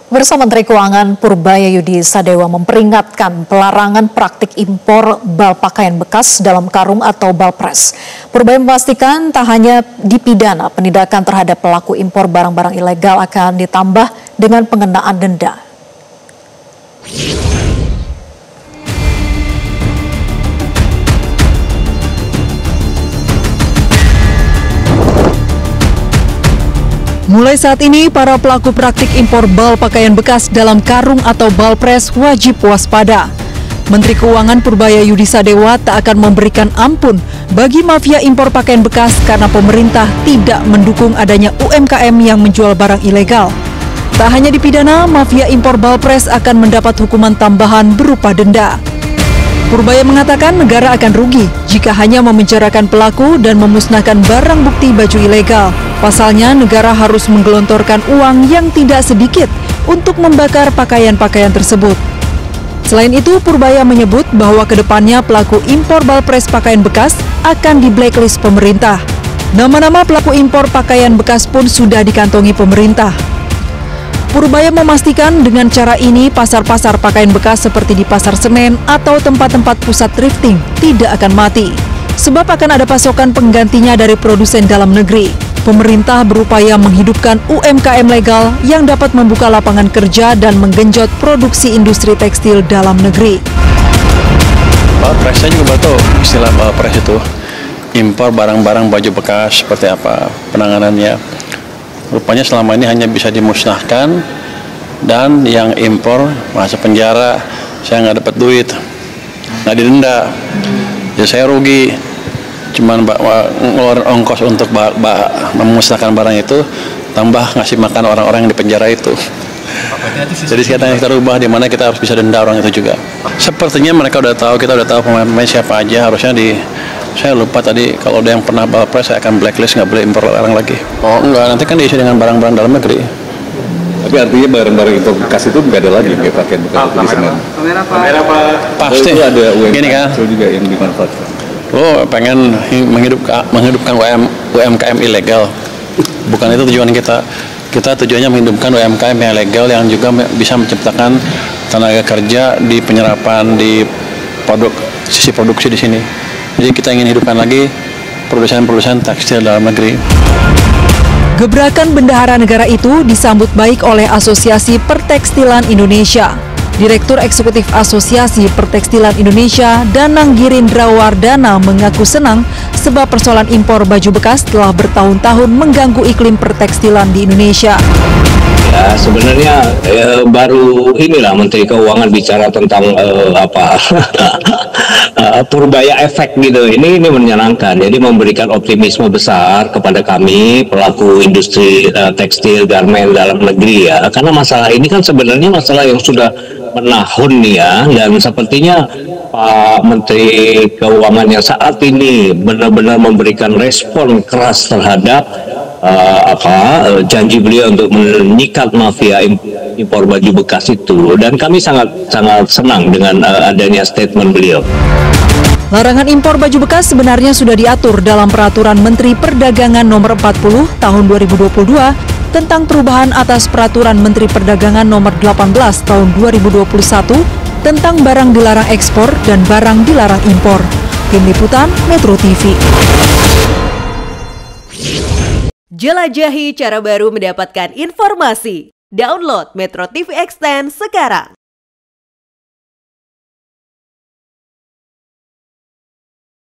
Bersama Menteri Keuangan Purbaya Yudi Sadewa memperingatkan pelarangan praktik impor bal pakaian bekas dalam karung atau bal pres. Purbaya memastikan tak hanya dipidana, penindakan terhadap pelaku impor barang-barang ilegal akan ditambah dengan pengenaan denda. Mulai saat ini, para pelaku praktik impor bal pakaian bekas dalam karung atau bal pres wajib waspada. Menteri Keuangan Purbaya Yudi Sadewa tak akan memberikan ampun bagi mafia impor pakaian bekas karena pemerintah tidak mendukung adanya UMKM yang menjual barang ilegal. Tak hanya dipidana, mafia impor bal pres akan mendapat hukuman tambahan berupa denda. Purbaya mengatakan negara akan rugi jika hanya memenjarakan pelaku dan memusnahkan barang bukti baju ilegal. Pasalnya, negara harus menggelontorkan uang yang tidak sedikit untuk membakar pakaian-pakaian tersebut. Selain itu, Purbaya menyebut bahwa kedepannya pelaku impor bal pres pakaian bekas akan di-blacklist pemerintah. Nama-nama pelaku impor pakaian bekas pun sudah dikantongi pemerintah. Purbaya memastikan dengan cara ini pasar-pasar pakaian bekas seperti di Pasar Senen atau tempat-tempat pusat thrifting tidak akan mati, sebab akan ada pasokan penggantinya dari produsen dalam negeri. Pemerintah berupaya menghidupkan UMKM legal yang dapat membuka lapangan kerja dan menggenjot produksi industri tekstil dalam negeri. Bal presnya juga baru tahu istilah bal pres itu. Impor barang-barang baju bekas seperti apa penanganannya. Rupanya selama ini hanya bisa dimusnahkan dan yang impor masuk penjara, saya nggak dapat duit, nggak didenda, jadi saya rugi, cuman ngeluarin ongkos untuk memusnahkan barang itu, tambah ngasih makan orang-orang yang di penjara itu. Jadi sekarang kita rubah di mana kita harus bisa denda orang itu juga. Sepertinya mereka udah tahu, kita udah tahu pemain siapa aja, harusnya saya lupa tadi kalau ada yang pernah bal pres saya akan blacklist, nggak boleh impor barang lagi. Oh enggak, nanti kan diisi dengan barang-barang dalam negeri. Tapi artinya barang-barang impor bekas itu nggak ada lagi kayak pakaian bekas di sana. Kamera Pak. Pasti. Itu ada Gini kan? juga yang dimanfaatkan. Lo pengen menghidupkan UMKM ilegal, bukan itu tujuan kita. Kita tujuannya menghidupkan UMKM yang legal yang juga bisa menciptakan tenaga kerja di penyerapan, di sisi produksi di sini. Jadi kita ingin hidupkan lagi produsen-produsen tekstil dalam negeri. Gebrakan bendahara negara itu disambut baik oleh Asosiasi Pertekstilan Indonesia. Direktur Eksekutif Asosiasi Pertekstilan Indonesia, Danang Girindra Wardana, mengaku senang sebab persoalan impor baju bekas telah bertahun-tahun mengganggu iklim pertekstilan di Indonesia. Ya, sebenarnya baru inilah Menteri Keuangan bicara tentang Purbaya efek gitu. Ini menyenangkan. Jadi memberikan optimisme besar kepada kami pelaku industri tekstil garmen dalam negeri ya. Karena masalah ini kan sebenarnya masalah yang sudah menahun nih ya, dan sepertinya Pak Menteri Keuangan yang saat ini benar-benar memberikan respon keras terhadap janji beliau untuk menyikat mafia impor baju bekas itu, dan kami sangat senang dengan adanya statement beliau. Larangan impor baju bekas sebenarnya sudah diatur dalam Peraturan Menteri Perdagangan Nomor 40 Tahun 2022 tentang perubahan atas Peraturan Menteri Perdagangan Nomor 18 Tahun 2021 tentang barang dilarang ekspor dan barang dilarang impor. Tim Liputan Metro TV. Jelajahi cara baru mendapatkan informasi. Download Metro TV Extend sekarang.